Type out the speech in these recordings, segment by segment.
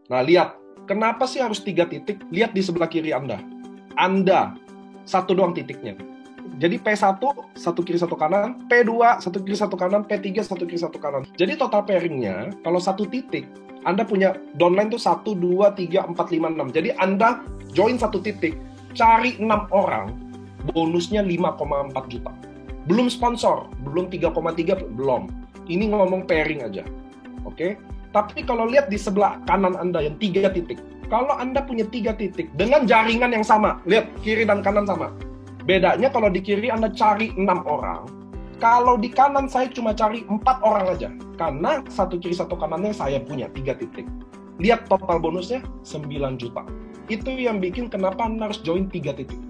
Nah, lihat. Kenapa sih harus 3 titik? Lihat di sebelah kiri Anda. Anda, satu doang titiknya. Jadi P1, satu kiri satu kanan. P2, satu kiri satu kanan. P3, satu kiri satu kanan. Jadi total pairingnya, kalau satu titik, Anda punya downline tuh 1, 2, 3, 4, 5, 6. Jadi Anda join satu titik, cari 6 orang, bonusnya 5,4 juta. Belum sponsor, belum 3,3, belum. Ini ngomong pairing aja. Oke? Tapi kalau lihat di sebelah kanan Anda yang 3 titik, kalau Anda punya 3 titik dengan jaringan yang sama, lihat kiri dan kanan sama. Bedanya kalau di kiri Anda cari 6 orang, kalau di kanan saya cuma cari 4 orang aja. Karena satu kiri satu kanannya saya punya 3 titik. Lihat total bonusnya 9 juta. Itu yang bikin kenapa Anda harus join 3 titik.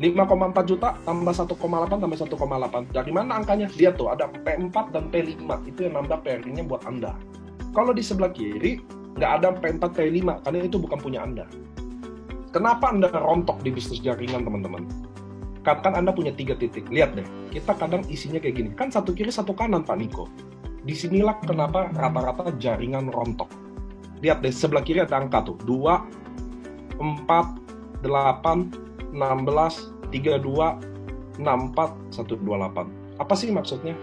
5,4 juta tambah 1,8 tambah 1,8. Dari mana angkanya? Lihat tuh, ada P4 dan P5. Itu yang nambah pairingnya buat Anda. Kalau di sebelah kiri, nggak ada P4, P5, karena itu bukan punya Anda. Kenapa Anda rontok di bisnis jaringan, teman-teman? Katakan Anda punya 3 titik. Lihat deh, kita kadang isinya kayak gini. Kan satu kiri, satu kanan, Pak Niko. Disinilah kenapa rata-rata jaringan rontok. Lihat deh, sebelah kiri ada angka tuh. 2, 4, 8, 16, 32, 64, 128. Apa sih maksudnya?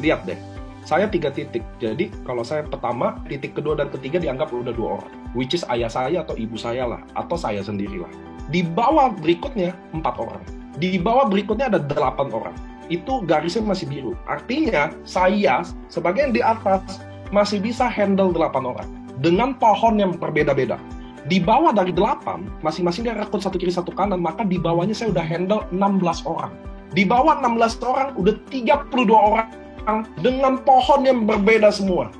Lihat deh. Saya 3 titik, jadi kalau saya pertama, titik kedua dan ketiga dianggap udah 2 orang, which is ayah saya atau ibu saya lah, atau saya sendiri lah. Di bawah berikutnya 4 orang, di bawah berikutnya ada 8 orang. Itu garisnya masih biru, artinya saya sebagai yang di atas masih bisa handle 8 orang dengan pohon yang berbeda-beda. Di bawah dari 8, masing-masing dia rekrut satu kiri satu kanan, maka di bawahnya saya udah handle 16 orang. Di bawah 16 orang udah 32 orang dengan pohon yang berbeda semua.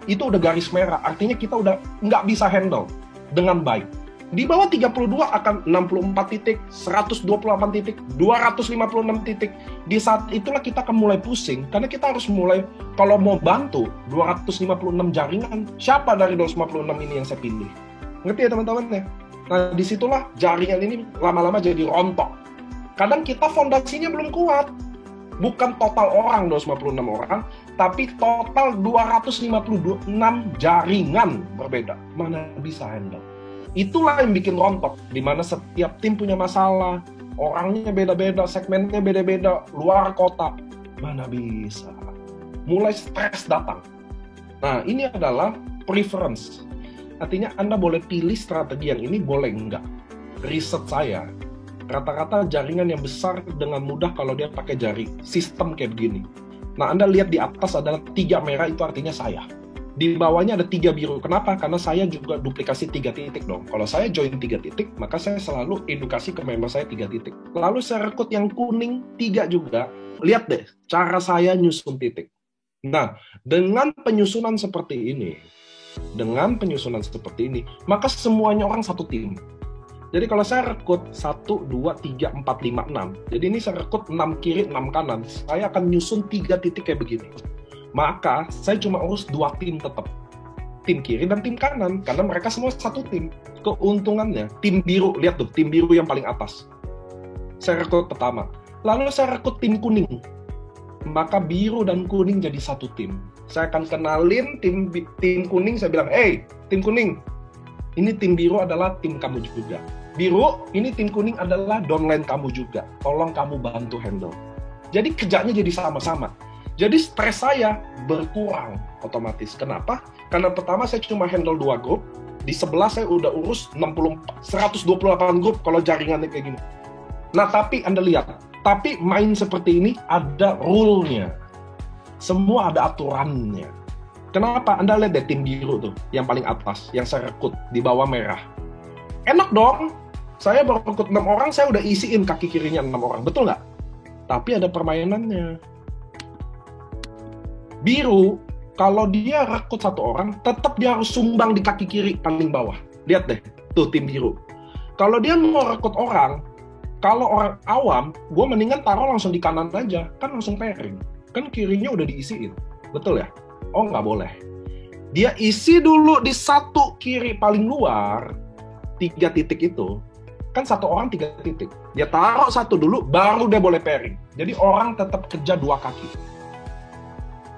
Itu udah garis merah, artinya kita udah nggak bisa handle dengan baik. Di bawah 32 akan 64 titik, 128 titik, 256 titik. Di saat itulah kita akan mulai pusing, karena kita harus mulai, kalau mau bantu 256 jaringan, siapa dari 256 ini yang saya pilih? Ngerti ya teman-teman ya? Nah, disitulah jaringan ini lama-lama jadi rontok. Kadang kita fondasinya belum kuat. Bukan total orang 256 orang, tapi total 256 jaringan berbeda. Mana bisa handle? Itulah yang bikin rontok, di mana setiap tim punya masalah, orangnya beda-beda, segmennya beda-beda, luar kota. Mana bisa? Mulai stres datang. Nah, ini adalah preference. Artinya Anda boleh pilih strategi yang ini, boleh enggak. Riset saya, rata-rata jaringan yang besar dengan mudah kalau dia pakai jari sistem kayak begini. Nah, Anda lihat di atas adalah 3 merah, itu artinya saya. Di bawahnya ada 3 biru. Kenapa? Karena saya juga duplikasi 3 titik dong. Kalau saya join 3 titik, maka saya selalu edukasi ke member saya 3 titik. Lalu saya rekrut yang kuning 3 juga. Lihat deh, cara saya nyusun titik. Nah, dengan penyusunan seperti ini, maka semuanya orang satu tim. Jadi kalau saya rekrut 1, 2, 3, 4, 5, 6. Jadi ini saya rekrut 6 kiri, 6 kanan. Saya akan nyusun 3 titik kayak begini. Maka saya cuma urus 2 tim tetap. Tim kiri dan tim kanan. Karena mereka semua satu tim. Keuntungannya, tim biru. Lihat tuh, tim biru yang paling atas. Saya rekrut pertama. Lalu saya rekrut tim kuning. Maka biru dan kuning jadi satu tim. Saya akan kenalin tim kuning. Saya bilang, hey, tim kuning. Ini tim biru adalah tim kamu juga. Biru, ini tim kuning adalah downline kamu juga. Tolong kamu bantu handle. Jadi kerjanya jadi sama-sama. Jadi stres saya berkurang otomatis. Kenapa? Karena pertama saya cuma handle 2 grup. Di sebelah saya udah urus 128 grup kalau jaringannya kayak gini. Nah, tapi Anda lihat. Tapi main seperti ini ada rule-nya. Semua ada aturannya. Kenapa? Anda lihat deh tim biru tuh, yang paling atas, yang saya rekrut, di bawah merah. Enak dong, saya baru rekrut 6 orang, saya udah isiin kaki kirinya 6 orang, betul nggak? Tapi ada permainannya. Biru, kalau dia rekrut 1 orang, tetap dia harus sumbang di kaki kiri paling bawah. Lihat deh, tuh tim biru. Kalau dia mau rekrut orang, kalau orang awam, gue mendingan taruh langsung di kanan aja, kan langsung pairing. Kan kirinya udah diisiin, betul ya? Oh, nggak boleh. Dia isi dulu di 1 kiri paling luar, 3 titik itu. Kan 1 orang 3 titik. Dia taruh 1 dulu, baru dia boleh pairing. Jadi orang tetap kerja 2 kaki.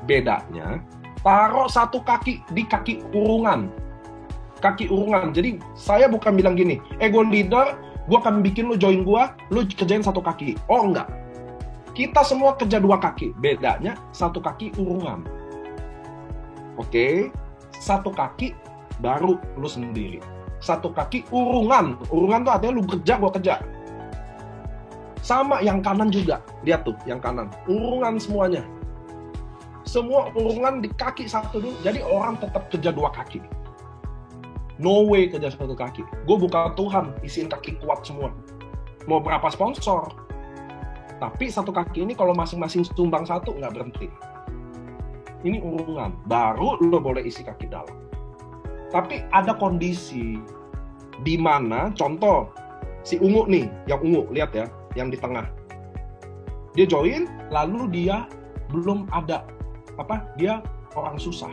Bedanya, taruh 1 kaki di kaki kurungan. kaki urungan. Jadi saya bukan bilang gini, gue leader, gue akan bikin lu join gue, lu kerjain satu kaki. Oh enggak, kita semua kerja dua kaki. Bedanya satu kaki urungan. Oke, satu kaki baru lu sendiri. Satu kaki urungan. Urungan tuh artinya lu kerja, gue kerja. Sama yang kanan juga. Lihat tuh, yang kanan. Urungan semuanya. Semua urungan di kaki satu dulu. Jadi orang tetap kerja dua kaki. No way kerja satu kaki. Gue bukan Tuhan, isiin kaki kuat semua. Mau berapa sponsor? Tapi satu kaki ini kalau masing-masing sumbang satu, nggak berhenti. Ini urungan. Baru lo boleh isi kaki dalam. Tapi ada kondisi di mana, contoh, si ungu nih, yang ungu, lihat ya, yang di tengah. Dia join, lalu dia belum ada dia orang susah.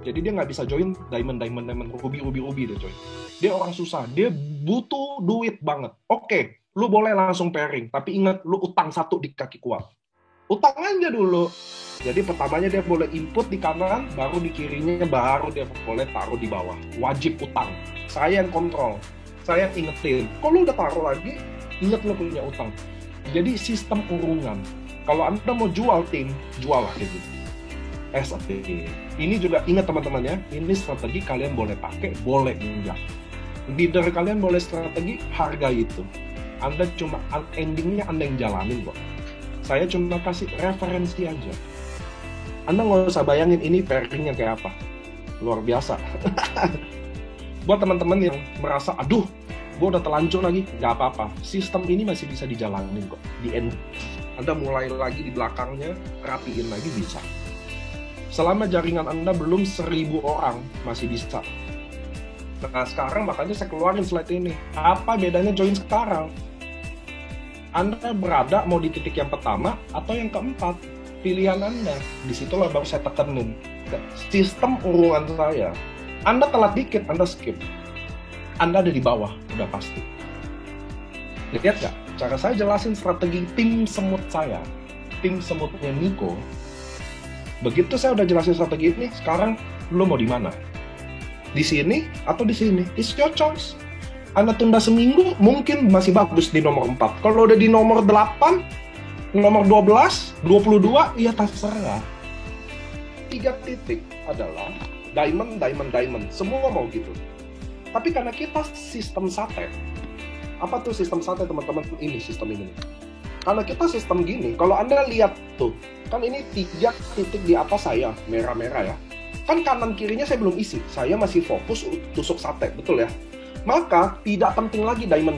Jadi dia nggak bisa join diamond, ruby dia join. Dia orang susah, dia butuh duit banget. Oke, lu boleh langsung pairing, tapi ingat lu utang satu di kaki kuat. Utang aja dulu. Jadi pertamanya dia boleh input di kanan, baru di kirinya baru dia boleh taruh di bawah. Wajib utang. Saya yang kontrol, saya yang ingetin. Kalau lu udah taruh lagi, ingat lu punya utang. Jadi sistem urungan. Kalau Anda mau jual tim, jual lah gitu. SAP. Ini juga ingat teman-teman ya, ini strategi kalian boleh pakai, boleh enggak. Leader kalian boleh strategi, harga itu. Anda cuma endingnya Anda yang jalanin kok. Saya cuma kasih referensi aja. Anda nggak usah bayangin ini pairingnya kayak apa. Luar biasa. Buat teman-teman yang merasa, aduh, gue udah telanjur lagi, nggak apa-apa. Sistem ini masih bisa dijalanin kok. Di end, Anda mulai lagi di belakangnya, rapiin lagi bisa. Selama jaringan Anda belum 1000 orang, masih bisa. Nah sekarang makanya saya keluarin slide ini. Apa bedanya join sekarang? Anda berada mau di titik yang pertama atau yang keempat? Pilihan Anda. Disitulah baru saya tekenin. Sistem urungan saya. Anda telat dikit, Anda skip. Anda ada di bawah, udah pasti. Lihat gak? Cara saya jelasin strategi tim semut saya. Tim semutnya Nico. Begitu saya udah jelasin strategi ini, sekarang lo mau di mana? Di sini atau di sini? It's your choice. Anda tunda seminggu, mungkin masih bagus di nomor 4. Kalau udah di nomor 8, nomor 12, 22, ya terserah. 3 titik adalah diamond. Semua mau gitu. Tapi karena kita sistem sate. Apa tuh sistem sate teman-teman? Ini sistem ini. Karena kita sistem gini, kalau Anda lihat tuh, kan ini 3 titik di atas saya, merah-merah ya. Kan kanan kirinya saya belum isi, saya masih fokus tusuk sate, betul ya? Maka tidak penting lagi diamond.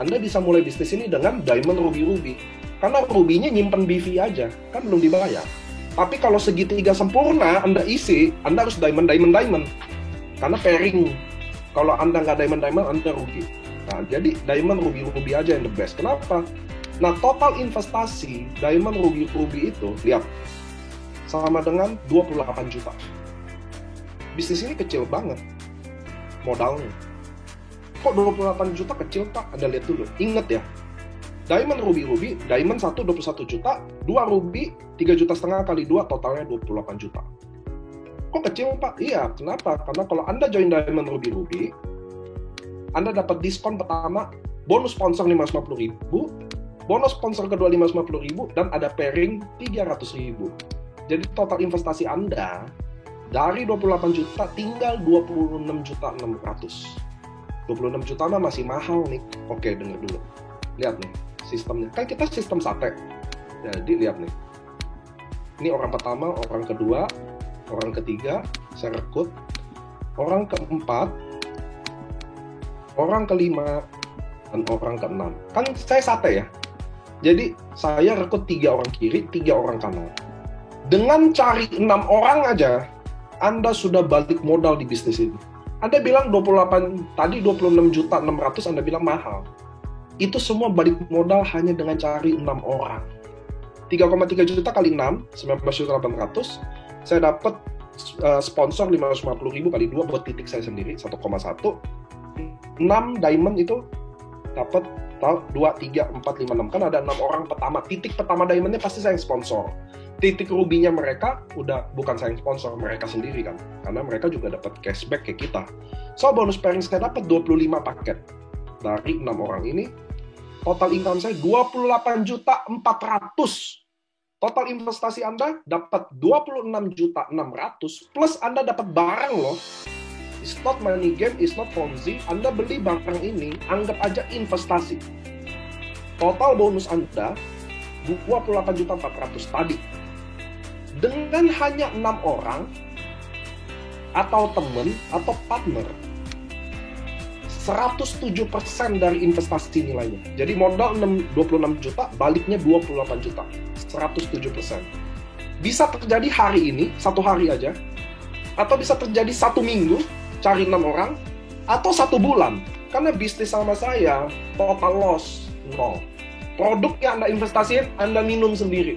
Anda bisa mulai bisnis ini dengan diamond, ruby. Karena rubinya nyimpen BV aja, kan belum dibayar. Tapi kalau segitiga sempurna Anda isi, Anda harus diamond. Karena pairing. Kalau Anda nggak diamond, Anda rugi. Nah, jadi diamond, ruby aja yang the best. Kenapa? Nah, total investasi diamond, ruby itu, lihat, sama dengan 28 juta. Bisnis ini kecil banget modalnya. Kok 28 juta kecil, Pak? Anda lihat dulu. Ingat ya, diamond, ruby, diamond 1 21 juta, 2 ruby 3,5 juta kali 2 totalnya 28 juta. Kok kecil, Pak? Iya, kenapa? Karena kalau Anda join diamond, ruby, Anda dapat diskon pertama, bonus sponsor 550.000, bonus sponsor kedua 550.000, dan ada pairing 300.000. Jadi total investasi Anda dari 28 juta tinggal 26.600.000. 26 juta mah masih mahal nih. Oke, dengar dulu. Lihat nih sistemnya. Kan kita sistem sate. Jadi lihat nih. Ini orang pertama, orang kedua, orang ketiga, saya rekrut. Orang keempat, orang kelima, dan orang keenam. Kan saya sate ya. Jadi saya rekrut 3 orang kiri, 3 orang kanan. Dengan cari 6 orang aja, Anda sudah balik modal di bisnis ini. Anda bilang 28, tadi 26.600.000 Anda bilang mahal. Itu semua balik modal hanya dengan cari 6 orang. 3,3 juta kali 6, 19.800. Saya dapat sponsor 550.000 kali 2 buat titik saya sendiri, 1,1. 6 diamond itu dapat 2, 3, 4, 5, 6. Kan ada 6 orang pertama. Titik pertama diamondnya pasti saya yang sponsor. titik rubinya mereka udah bukan saya yang sponsor, mereka sendiri kan, karena mereka juga dapat cashback kayak kita. So bonus pairing saya dapat 25 paket dari 6 orang ini. Total income saya 28.400.000. Total investasi Anda dapat 26.600.000 plus Anda dapat barang loh. It's not money game, it's not Ponzi. Anda beli barang ini, anggap aja investasi. Total bonus Anda 28.400.000 tadi. Dengan hanya 6 orang atau teman atau partner, 107% dari investasi nilainya. Jadi modal 26 juta, baliknya 28 juta. 107%. Bisa terjadi hari ini, 1 hari aja, atau bisa terjadi 1 minggu, cari 6 orang, atau 1 bulan. Karena bisnis sama saya, total loss, 0. Produk yang Anda investasiin, Anda minum sendiri.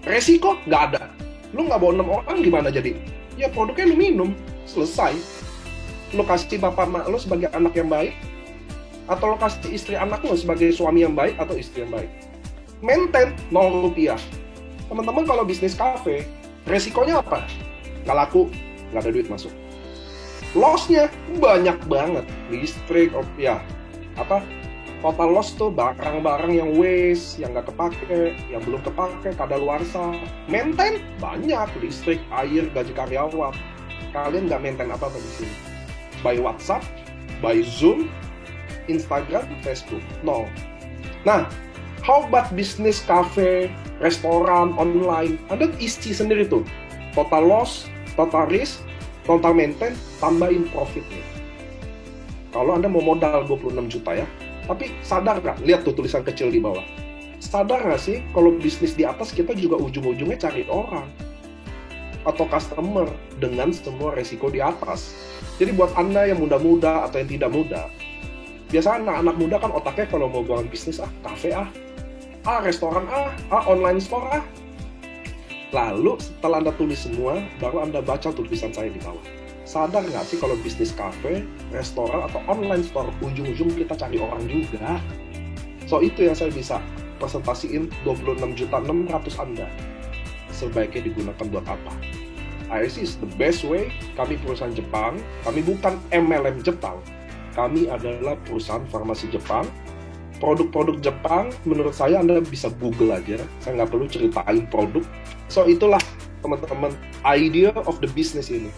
Resiko nggak ada. Lu nggak bawa 6 orang gimana jadi? Ya produknya lu minum, selesai. Lu kasih bapak mak lu sebagai anak yang baik, atau lu kasih istri anak lu sebagai suami yang baik atau istri yang baik. Maintain 0 rupiah. Teman-teman kalau bisnis kafe, resikonya apa? Nggak laku, nggak ada duit masuk. Loss-nya banyak banget. Listrik, total loss tuh barang-barang yang waste, yang nggak kepake, yang belum kepake, kadaluarsa. Maintain banyak, listrik, air, gaji karyawan. Kalian nggak maintain apa-apa di sini. By WhatsApp, by Zoom, Instagram, Facebook, no. Nah, how about bisnis cafe, restoran, online? Anda isi sendiri tuh. Total loss, total risk, total maintain, tambahin profitnya. Kalau Anda mau modal 26 juta ya, tapi sadar nggak? Lihat tuh tulisan kecil di bawah. Sadar nggak sih kalau bisnis di atas kita juga ujung-ujungnya cari orang atau customer dengan semua resiko di atas. Jadi buat Anda yang muda-muda atau yang tidak muda, biasanya anak-anak muda kan otaknya kalau mau bangun bisnis, kafe restoran online store Lalu setelah Anda tulis semua, baru Anda baca tulisan saya di bawah. Sadar nggak sih kalau bisnis kafe, restoran, atau online store, ujung-ujung kita cari orang juga. So itu yang saya bisa presentasiin 26.600.000 Anda. Sebaiknya digunakan buat apa? ISC is the best way. Kami perusahaan Jepang, kami bukan MLM Jepang. Kami adalah perusahaan farmasi Jepang. Produk-produk Jepang, menurut saya Anda bisa Google aja. Saya nggak perlu ceritain produk. So itulah teman-teman idea of the business ini.